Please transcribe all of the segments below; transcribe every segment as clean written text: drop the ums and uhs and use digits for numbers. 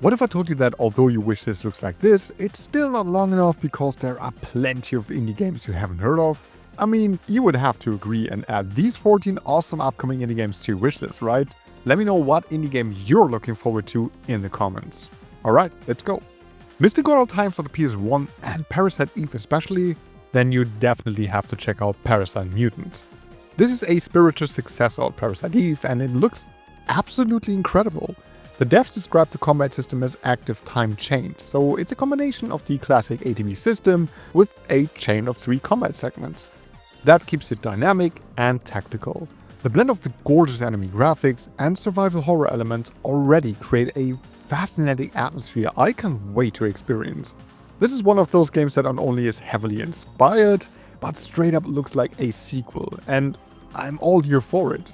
What if I told you that although your wishlist looks like this, it's still not long enough because there are plenty of indie games you haven't heard of? I mean, you would have to agree and add these 14 awesome upcoming indie games to your wishlist, right? Let me know what indie game you're looking forward to in the comments. Alright, let's go. Missed the good old times on the PS1 and Parasite Eve especially? Then you definitely have to check out Parasite Mutant. This is a spiritual successor of Parasite Eve and it looks absolutely incredible. The devs describe the combat system as active time chain, so it's a combination of the classic ATB system with a chain of 3 combat segments. That keeps it dynamic and tactical. The blend of the gorgeous enemy graphics and survival horror elements already create a fascinating atmosphere I can't wait to experience. This is one of those games that not only is heavily inspired, but straight up looks like a sequel, and I'm all here for it.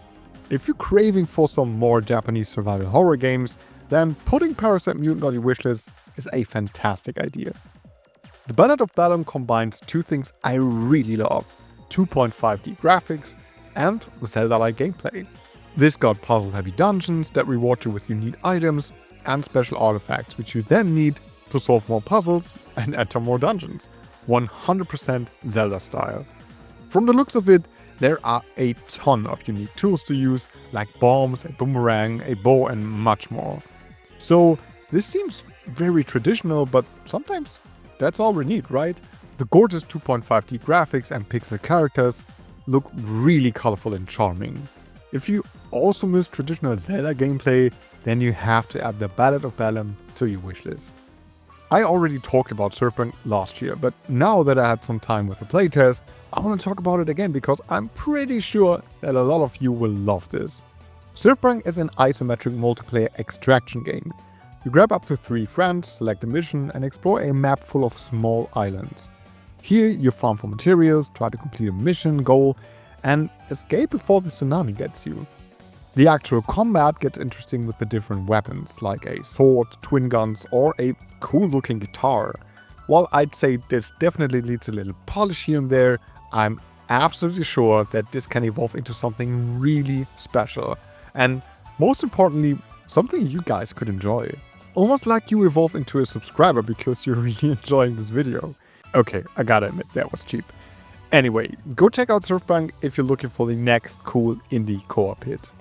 If you're craving for some more Japanese survival horror games, then putting Parasite Mutant on your wishlist is a fantastic idea. The Ballad of Bellum combines 2 things I really love: 2.5D graphics and Zelda-like gameplay. This got puzzle-heavy dungeons that reward you with unique items and special artifacts, which you then need to solve more puzzles and enter more dungeons. 100% Zelda style. From the looks of it, there are a ton of unique tools to use, like bombs, a boomerang, a bow, and much more. So this seems very traditional, but sometimes that's all we need, right? The gorgeous 2.5D graphics and pixel characters look really colorful and charming. If you also miss traditional Zelda gameplay, then you have to add the Ballad of Bellum to your wishlist. I already talked about Surfpunk last year, but now that I had some time with the playtest, I want to talk about it again because I'm pretty sure that a lot of you will love this. Surfpunk is an isometric multiplayer extraction game. You grab up to 3 friends, select a mission, and explore a map full of small islands. Here you farm for materials, try to complete a mission goal, and escape before the tsunami gets you. The actual combat gets interesting with the different weapons, like a sword, twin guns, or a cool looking guitar. While I'd say this definitely needs a little polish here and there, I'm absolutely sure that this can evolve into something really special. And most importantly, something you guys could enjoy. Almost like you evolve into a subscriber because you're really enjoying this video. Okay, I gotta admit, that was cheap. Anyway, go check out Surfpunk if you're looking for the next cool indie co-op hit.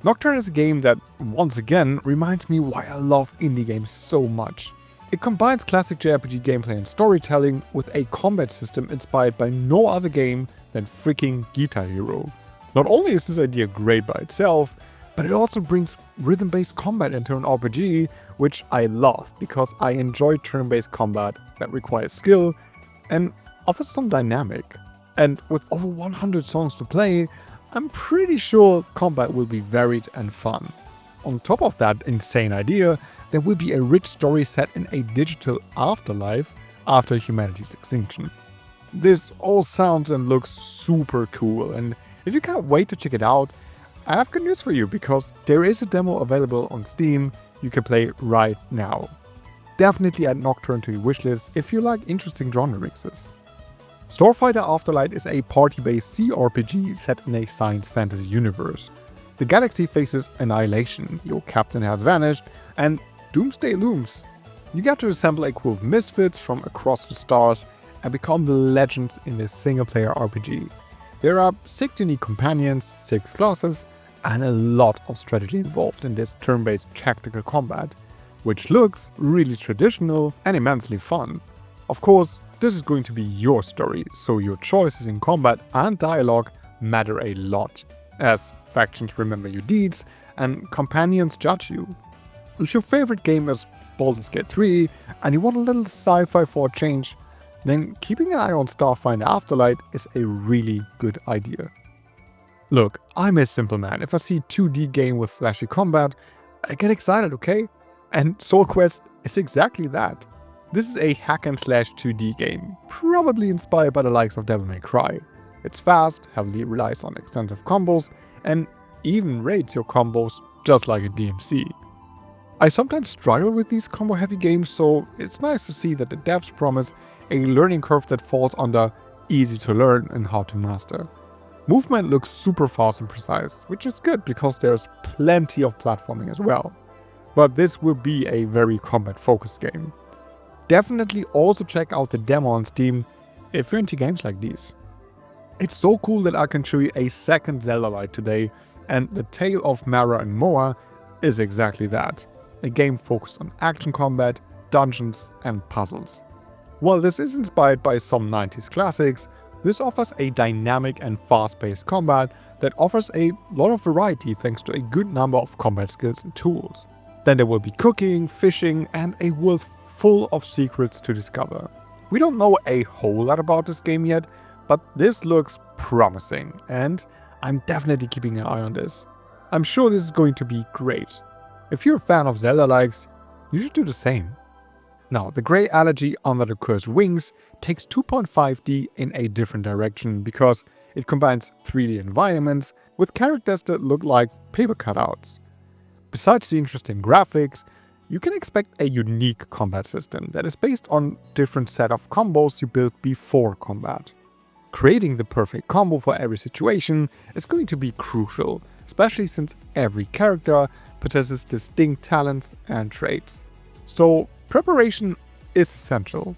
Nocturne is a game that, once again, reminds me why I love indie games so much. It combines classic JRPG gameplay and storytelling with a combat system inspired by no other game than freaking Guitar Hero. Not only is this idea great by itself, but it also brings rhythm-based combat into an RPG, which I love because I enjoy turn-based combat that requires skill and offers some dynamic. And with over 100 songs to play, I'm pretty sure combat will be varied and fun. On top of that insane idea, there will be a rich story set in a digital afterlife after humanity's extinction. This all sounds and looks super cool, and if you can't wait to check it out, I have good news for you because there is a demo available on Steam you can play right now. Definitely add Nocturne to your wishlist if you like interesting genre mixes. Starfinder Afterlight is a party-based CRPG set in a science fantasy universe. The galaxy faces annihilation, your captain has vanished, and doomsday looms. You get to assemble a crew of misfits from across the stars and become the legends in this single-player RPG. There are 6 unique companions, 6 classes, and a lot of strategy involved in this turn-based tactical combat, which looks really traditional and immensely fun. Of course, this is going to be your story, so your choices in combat and dialogue matter a lot, as factions remember your deeds and companions judge you. If your favorite game is Baldur's Gate 3 and you want a little sci-fi for a change, then keeping an eye on Starfinder Afterlight is a really good idea. Look, I'm a simple man. If I see a 2D game with flashy combat, I get excited, okay? And Soulquest is exactly that. This is a hack-and-slash 2D game, probably inspired by the likes of Devil May Cry. It's fast, heavily relies on extensive combos, and even rates your combos just like a DMC. I sometimes struggle with these combo-heavy games, so it's nice to see that the devs promise a learning curve that falls under easy to learn and hard to master. Movement looks super fast and precise, which is good because there's plenty of platforming as well. but this will be a very combat-focused game. Definitely also check out the demo on Steam if you're into games like these. It's so cool that I can show you a second Zelda-like today, and the Tale of Mara Moa is exactly that. A game focused on action combat, dungeons and puzzles. While this is inspired by some 90s classics, this offers a dynamic and fast-paced combat that offers a lot of variety thanks to a good number of combat skills and tools. Then there will be cooking, fishing and a world full of secrets to discover. We don't know a whole lot about this game yet, but this looks promising and I'm definitely keeping an eye on this. I'm sure this is going to be great. If you're a fan of Zelda-likes, you should do the same. Now, the grey Elegy Under the Cursed Wings takes 2.5D in a different direction because it combines 3D environments with characters that look like paper cutouts. Besides the interesting graphics, you can expect a unique combat system that is based on different set of combos you build before combat. Creating the perfect combo for every situation is going to be crucial, especially since every character possesses distinct talents and traits. So, preparation is essential.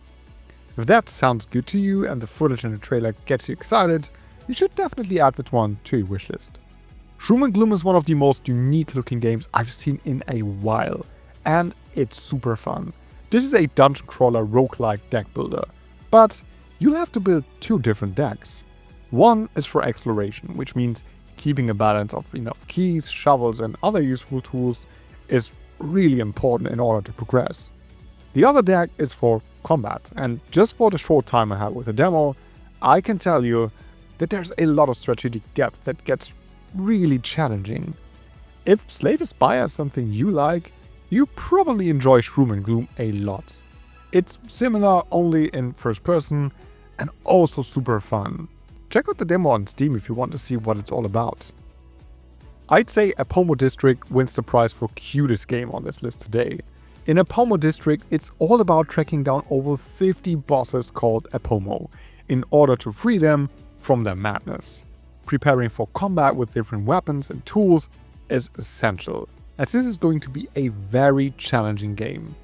If that sounds good to you and the footage in the trailer gets you excited, you should definitely add that one to your wishlist. Shroom and Gloom is one of the most unique looking games I've seen in a while, and it's super fun. This is a dungeon crawler roguelike deck builder, but you'll have to build two different decks. One is for exploration, which means keeping a balance of enough keys, shovels and other useful tools is really important in order to progress. The other deck is for combat, and just for the short time I had with the demo, I can tell you that there's a lot of strategic depth that gets really challenging. If Slay the Spire is something you like, you probably enjoy Shroom and Gloom a lot. It's similar only in first person and also super fun. Check out the demo on Steam if you want to see what it's all about. I'd say Apomo District wins the prize for cutest game on this list today. In Apomo District, it's all about tracking down over 50 bosses called Apomo in order to free them from their madness. Preparing for combat with different weapons and tools is essential, as this is going to be a very challenging game.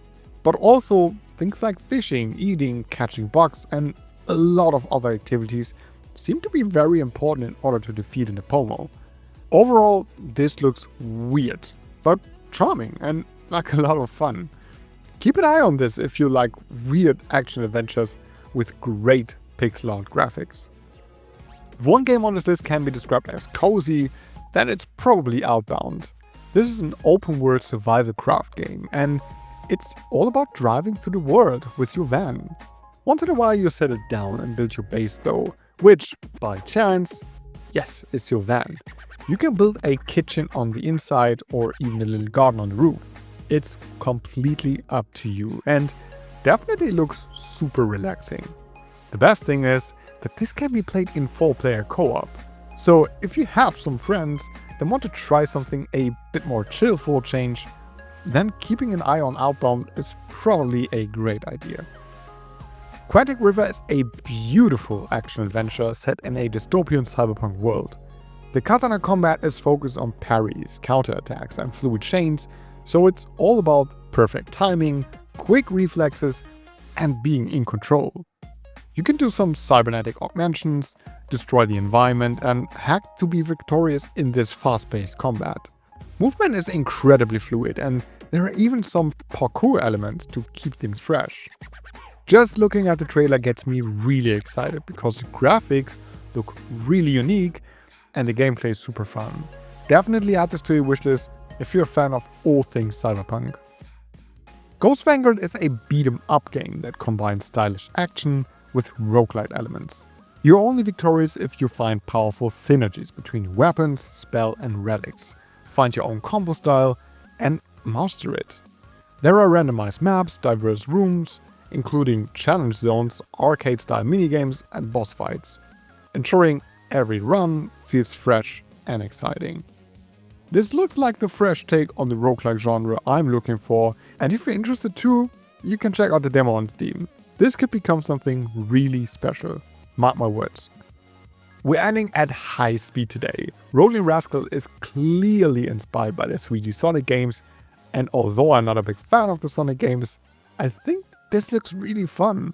But also, things like fishing, eating, catching bugs and a lot of other activities seem to be very important in order to defeat an Apomo. Overall, this looks weird, but charming and like a lot of fun. Keep an eye on this if you like weird action adventures with great pixel art graphics. If one game on this list can be described as cozy, then it's probably Outbound. This is an open world survival craft game, and it's all about driving through the world with your van. Once in a while you set it down and build your base though, which, by chance, yes, is your van. You can build a kitchen on the inside or even a little garden on the roof. It's completely up to you and definitely looks super relaxing. The best thing is that this can be played in 4-player co-op. So if you have some friends that want to try something a bit more chill for a change, then keeping an eye on Outbound is probably a great idea. Quantic River is a beautiful action-adventure set in a dystopian cyberpunk world. The katana combat is focused on parries, counterattacks and fluid chains, so it's all about perfect timing, quick reflexes and being in control. You can do some cybernetic augmentations, destroy the environment and hack to be victorious in this fast-paced combat. Movement is incredibly fluid and there are even some parkour elements to keep things fresh. Just looking at the trailer gets me really excited because the graphics look really unique and the gameplay is super fun. Definitely add this to your wishlist if you're a fan of all things cyberpunk. Ghost Vanguard is a beat-em-up game that combines stylish action with roguelite elements. You're only victorious if you find powerful synergies between weapons, spell and relics, find your own combo style and master it. There are randomized maps, diverse rooms, including challenge zones, arcade-style minigames and boss fights, ensuring every run feels fresh and exciting. This looks like the fresh take on the roguelike genre I'm looking for, and if you're interested too, you can check out the demo on Steam. This could become something really special, mark my words. We're ending at high speed today. Rollin Rascal is clearly inspired by the 3D Sonic games, And although I'm not a big fan of the Sonic games, I think this looks really fun.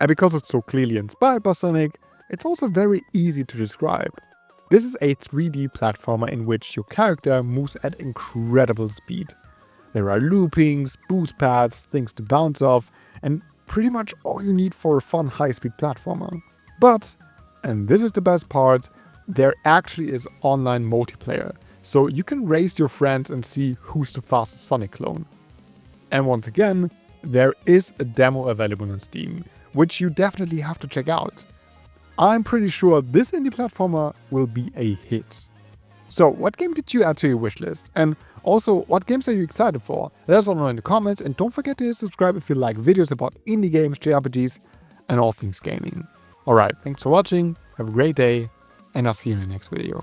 And because it's so clearly inspired by Sonic, it's also very easy to describe. This is a 3D platformer in which your character moves at incredible speed. There are loopings, boost pads, things to bounce off, and pretty much all you need for a fun high-speed platformer. But, and this is the best part, there actually is online multiplayer, so you can race your friends and see who's the fastest Sonic clone. And once again, there is a demo available on Steam, which you definitely have to check out. I'm pretty sure this indie platformer will be a hit. So, what game did you add to your wishlist? And also, what games are you excited for? Let us all know in the comments, and don't forget to hit subscribe if you like videos about indie games, JRPGs, and all things gaming. Alright, thanks for watching, have a great day, and I'll see you in the next video.